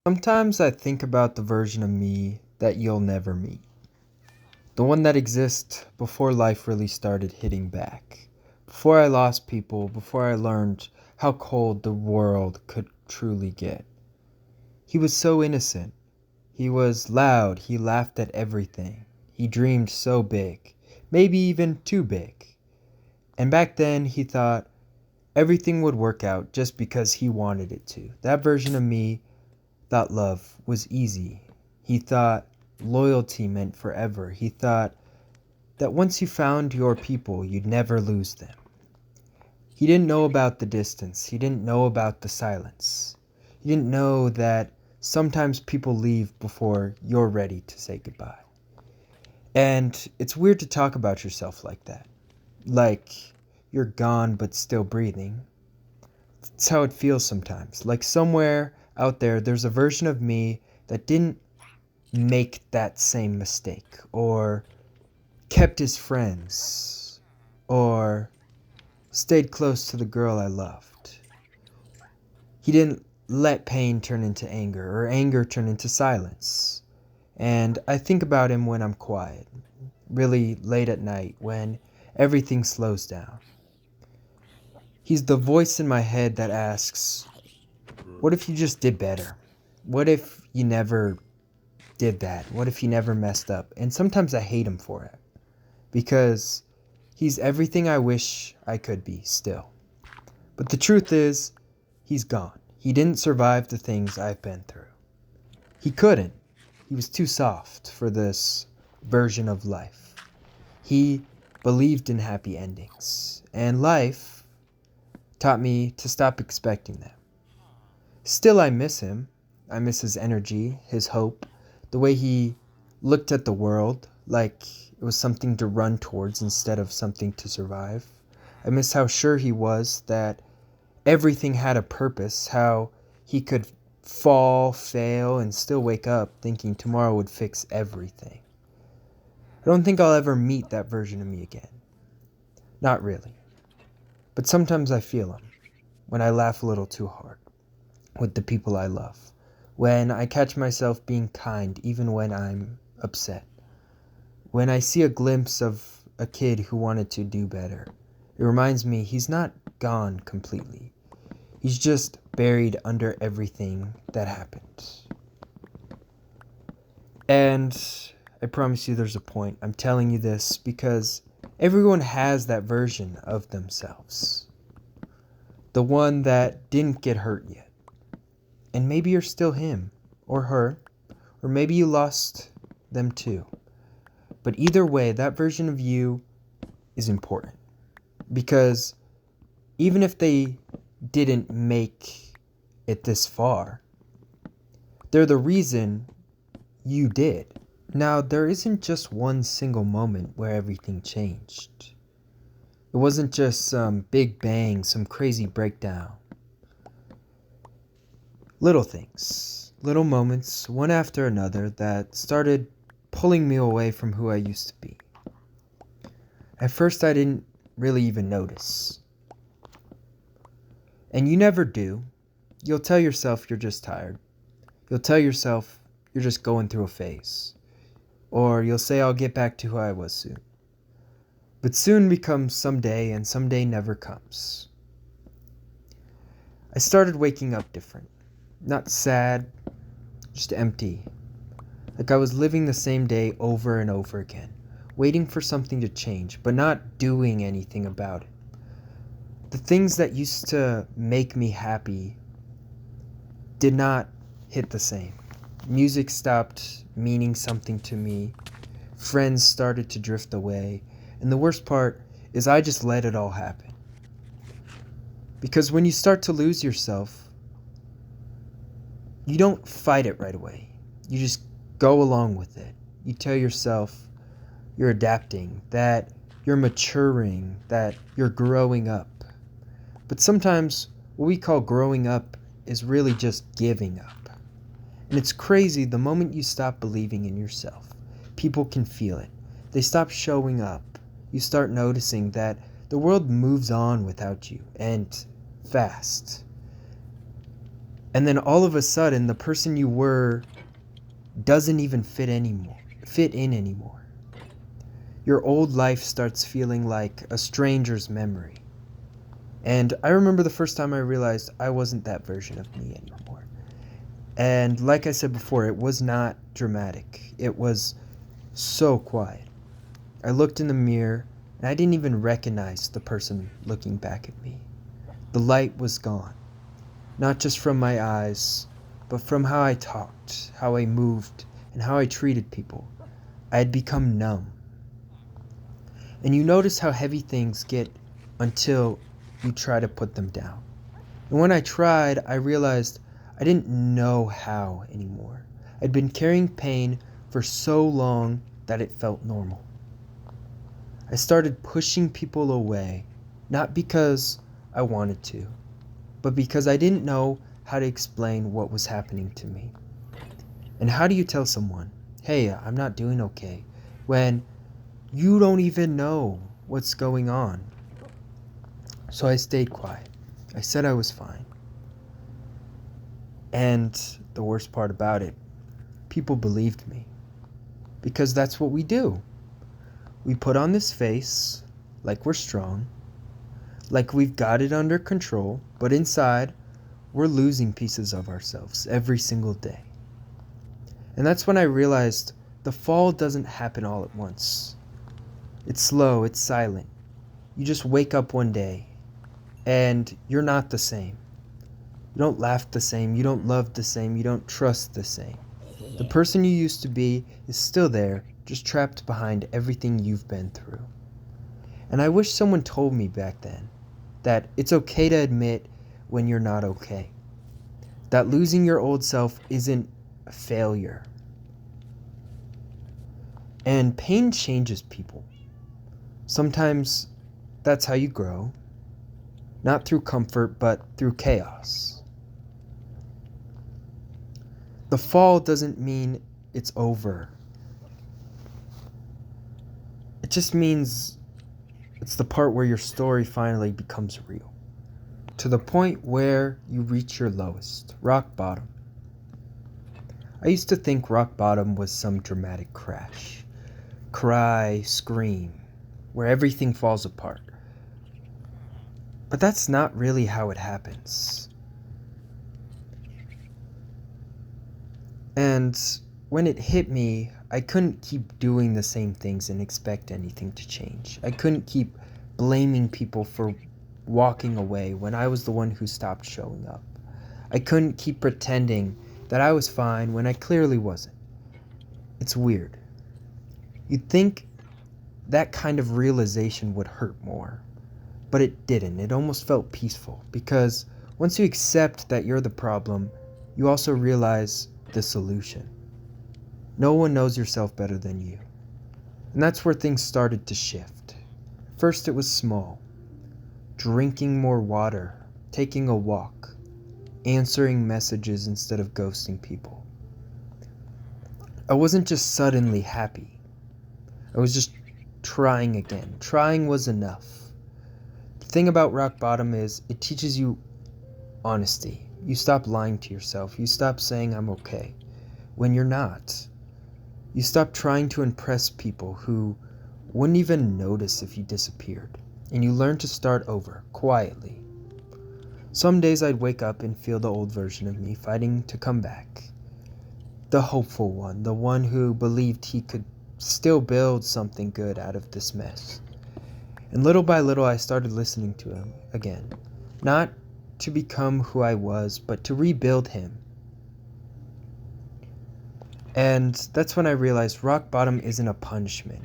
Sometimes I think about the version of me that you'll never meet. The one that exists before life really started hitting back. Before I lost people, before I learned how cold the world could truly get. He was so innocent. He was loud. He laughed at everything. He dreamed so big, maybe even too big. And back then he thought everything would work out just because he wanted it to. That version of me thought love was easy. He thought loyalty meant forever. He thought that once you found your people, you'd never lose them. He didn't know about the distance. He didn't know about the silence. He didn't know that sometimes people leave before you're ready to say goodbye. And it's weird to talk about yourself like that. Like you're gone but still breathing. It's how it feels sometimes. Like somewhere out there, there's a version of me that didn't make that same mistake, or kept his friends, or stayed close to the girl I loved. He didn't let pain turn into anger, or anger turn into silence. And I think about him when I'm quiet, really late at night, when everything slows down. He's the voice in my head that asks, what if you just did better? What if you never did that? What if you never messed up? And sometimes I hate him for it because he's everything I wish I could be still. But the truth is, he's gone. He didn't survive the things I've been through. He couldn't. He was too soft for this version of life. He believed in happy endings, and life taught me to stop expecting them. Still, I miss him. I miss his energy, his hope, the way he looked at the world like it was something to run towards instead of something to survive. I miss how sure he was that everything had a purpose, how he could fall, fail, and still wake up thinking tomorrow would fix everything. I don't think I'll ever meet that version of me again. Not really. But sometimes I feel him when I laugh a little too hard with the people I love, when I catch myself being kind even when I'm upset, when I see a glimpse of a kid who wanted to do better. It reminds me he's not gone completely. He's just buried under everything that happened. And I promise you there's a point. I'm telling you this because everyone has that version of themselves. The one that didn't get hurt yet. And maybe you're still him or her, or maybe you lost them too. But either way, that version of you is important. Because even if they didn't make it this far, they're the reason you did. Now, there isn't just one single moment where everything changed. It wasn't just some big bang, some crazy breakdown. Little things, little moments, one after another, that started pulling me away from who I used to be. At first, I didn't really even notice. And you never do. You'll tell yourself you're just tired. You'll tell yourself you're just going through a phase. Or you'll say, I'll get back to who I was soon. But soon becomes someday, and someday never comes. I started waking up different. Not sad, just empty. Like I was living the same day over and over again, waiting for something to change, but not doing anything about it. The things that used to make me happy did not hit the same. Music stopped meaning something to me. Friends started to drift away. And the worst part is I just let it all happen. Because when you start to lose yourself, you don't fight it right away. You just go along with it. You tell yourself you're adapting, that you're maturing, that you're growing up. But sometimes what we call growing up is really just giving up. And it's crazy the moment you stop believing in yourself. People can feel it. They stop showing up. You start noticing that the world moves on without you, and fast. And then all of a sudden, the person you were doesn't even fit in anymore. Your old life starts feeling like a stranger's memory. And I remember the first time I realized I wasn't that version of me anymore. And like I said before, it was not dramatic. It was so quiet. I looked in the mirror and I didn't even recognize the person looking back at me. The light was gone, not just from my eyes, but from how I talked, how I moved, and how I treated people. I had become numb. And you notice how heavy things get until you try to put them down. And when I tried, I realized I didn't know how anymore. I'd been carrying pain for so long that it felt normal. I started pushing people away, not because I wanted to, but because I didn't know how to explain what was happening to me. And how do you tell someone, hey, I'm not doing okay, when you don't even know what's going on? So I stayed quiet. I said I was fine. And the worst part about it, people believed me. Because that's what we do. We put on this face like we're strong, like we've got it under control, but inside, we're losing pieces of ourselves every single day. And that's when I realized the fall doesn't happen all at once. It's slow, it's silent. You just wake up one day and you're not the same. You don't laugh the same, you don't love the same, you don't trust the same. The person you used to be is still there, just trapped behind everything you've been through. And I wish someone told me back then that it's okay to admit when you're not okay. That losing your old self isn't a failure. And pain changes people. Sometimes that's how you grow. Not through comfort, but through chaos. The fall doesn't mean it's over. It just means it's the part where your story finally becomes real. To the point where you reach your lowest, rock bottom. I used to think rock bottom was some dramatic crash. Cry, scream, where everything falls apart. But that's not really how it happens. And when it hit me, I couldn't keep doing the same things and expect anything to change. I couldn't keep blaming people for walking away when I was the one who stopped showing up. I couldn't keep pretending that I was fine when I clearly wasn't. It's weird. You'd think that kind of realization would hurt more, but it didn't. It almost felt peaceful, because once you accept that you're the problem, you also realize the solution. No one knows yourself better than you. And that's where things started to shift. First it was small. Drinking more water, taking a walk, answering messages instead of ghosting people. I wasn't just suddenly happy. I was just trying again. Trying was enough. The thing about rock bottom is it teaches you honesty. You stop lying to yourself. You stop saying I'm okay when you're not. You stop trying to impress people who wouldn't even notice if you disappeared. And you learn to start over, quietly. Some days I'd wake up and feel the old version of me fighting to come back. The hopeful one, the one who believed he could still build something good out of this mess. And little by little I started listening to him again. Not to become who I was, but to rebuild him. And that's when I realized rock bottom isn't a punishment.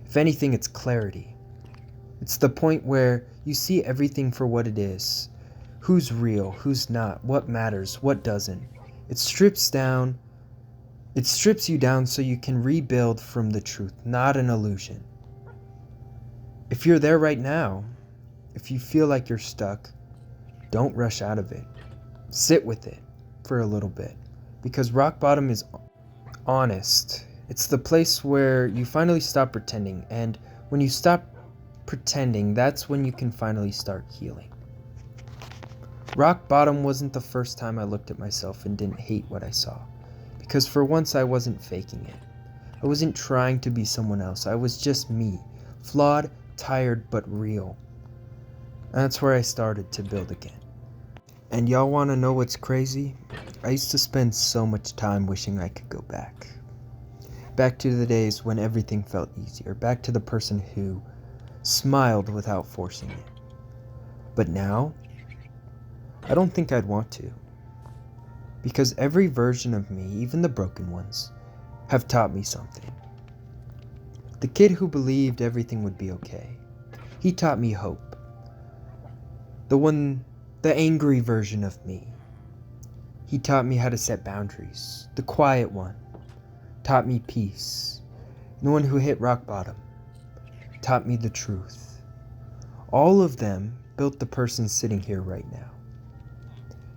If anything, it's clarity. It's the point where you see everything for what it is. Who's real, who's not, what matters, what doesn't. It strips you down so you can rebuild from the truth, not an illusion. If you're there right now, if you feel like you're stuck, don't rush out of it. Sit with it for a little bit, because rock bottom is honest. It's the place where you finally stop pretending, and when you stop pretending, that's when you can finally start healing. Rock bottom wasn't the first time I looked at myself and didn't hate what I saw, because for once I wasn't faking it. I wasn't trying to be someone else. I was just me, flawed, tired, but real. And that's where I started to build again. And y'all want to know what's crazy? I used to spend so much time wishing I could go back. Back to the days when everything felt easier. Back to the person who smiled without forcing it. But now, I don't think I'd want to. Because every version of me, even the broken ones, have taught me something. The kid who believed everything would be okay. He taught me hope. The angry version of me. He taught me how to set boundaries. The quiet one taught me peace. And the one who hit rock bottom taught me the truth. All of them built the person sitting here right now.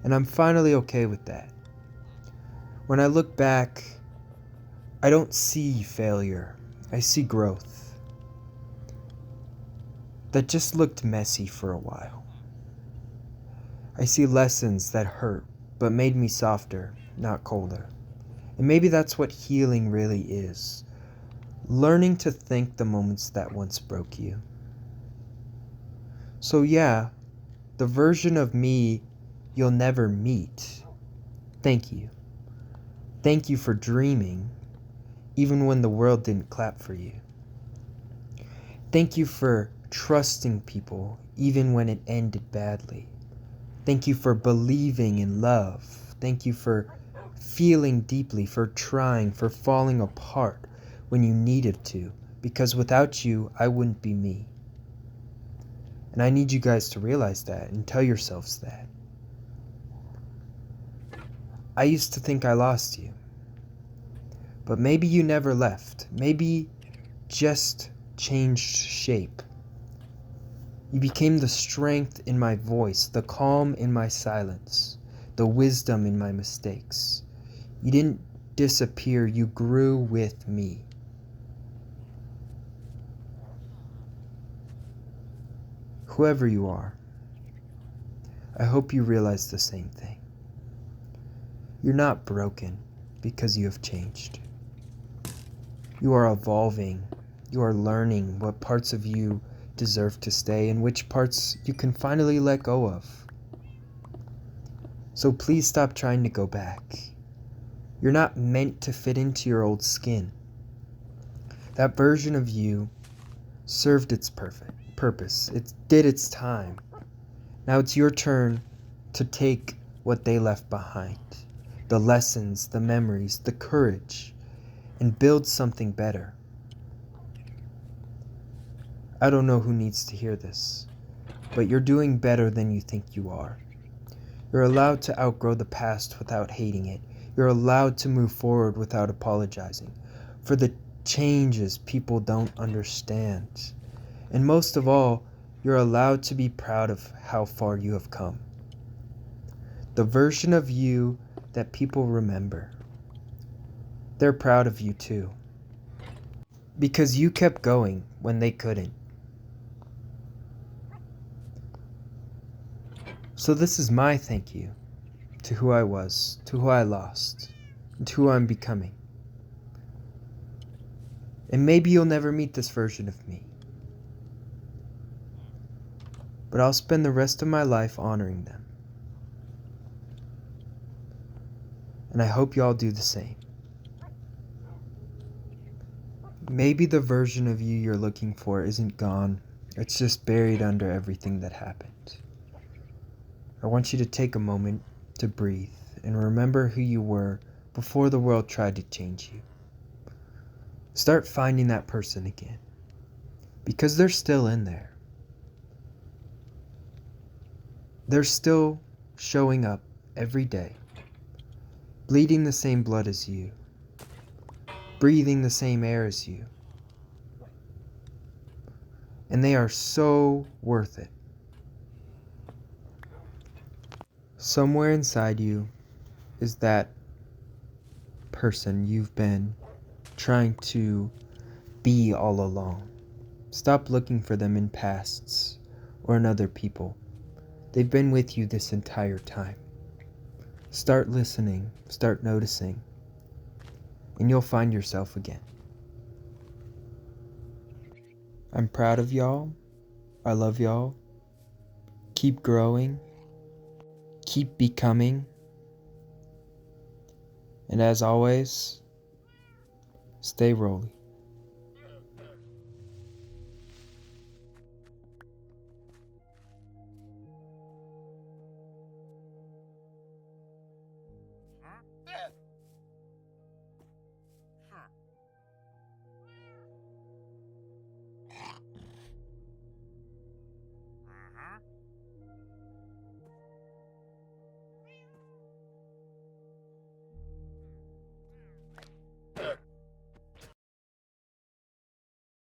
And I'm finally okay with that. When I look back, I don't see failure. I see growth. That just looked messy for a while. I see lessons that hurt, but made me softer, not colder. And maybe that's what healing really is. Learning to thank the moments that once broke you. So yeah, the version of me you'll never meet. Thank you. Thank you for dreaming, even when the world didn't clap for you. Thank you for trusting people, even when it ended badly. Thank you for believing in love. Thank you for feeling deeply, for trying, for falling apart when you needed to, because without you, I wouldn't be me. And I need you guys to realize that and tell yourselves that. I used to think I lost you. But maybe you never left. Maybe just changed shape. You became the strength in my voice, the calm in my silence, the wisdom in my mistakes. You didn't disappear, you grew with me. Whoever you are, I hope you realize the same thing. You're not broken because you have changed. You are evolving. You are learning what parts of you deserve to stay and which parts you can finally let go of. So please stop trying to go back. You're not meant to fit into your old skin. That version of you served its purpose. It did its time. Now it's your turn to take what they left behind. The lessons, the memories, the courage, and build something better. I don't know who needs to hear this, but you're doing better than you think you are. You're allowed to outgrow the past without hating it. You're allowed to move forward without apologizing for the changes people don't understand. And most of all, you're allowed to be proud of how far you have come. The version of you that people remember. They're proud of you too. Because you kept going when they couldn't. So this is my thank you to who I was, to who I lost, and to who I'm becoming. And maybe you'll never meet this version of me. But I'll spend the rest of my life honoring them. And I hope y'all do the same. Maybe the version of you you're looking for isn't gone. It's just buried under everything that happened. I want you to take a moment to breathe and remember who you were before the world tried to change you. Start finding that person again, because they're still in there. They're still showing up every day, bleeding the same blood as you, breathing the same air as you. And they are so worth it. Somewhere inside you is that person you've been trying to be all along. Stop looking for them in pasts or in other people. They've been with you this entire time. Start listening, start noticing, and you'll find yourself again. I'm proud of y'all. I love y'all. Keep growing. Keep becoming. And as always, stay Rohly.